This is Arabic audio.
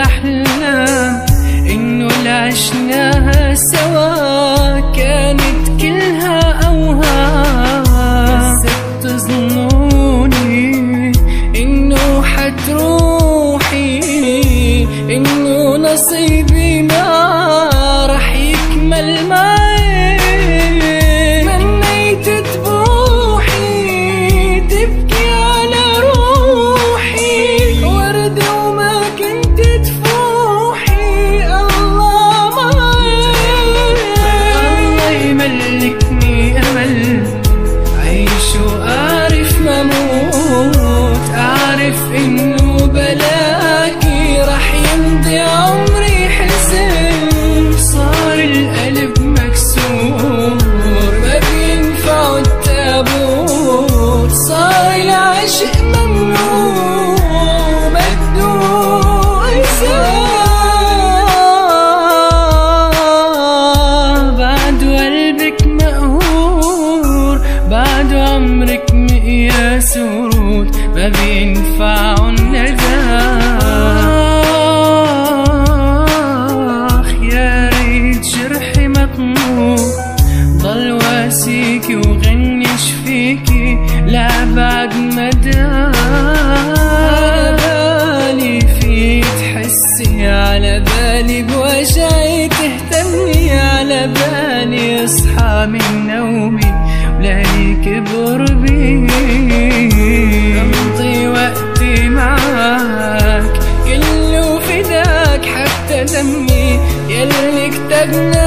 الأحلام إنه اللي عشناها سوا كانت كلها أوهام. بس بتظنوني إنه حتروحي، إنه نصيبي ما رح يكمل معي. منيت تبوحي تبكي على روحي ورد وما كنت تفوحي. الله معي، الله يملكني أمل عيش وأعرف ما موت. أعرف إنه بلاكي رح يمضي عمري حزن. صار القلب مكسور ما بينفع التابوت. صار العشق ممنوع مكتوب إنسان. بعد قلبك مقهور، بعد عمرك مقياس ورود ما بينفع النداخ. يا ريت جرحي مطموح ضل واسيكي وغنش فيكي لأبعد مدى. على بالي فيك تحسي، على بالي بوجعي تهتمي، على بالي اصحى من نومي ولاقيك بقربي. امضي وقتي معاك كله فداك حتى دمي يلي كتبنا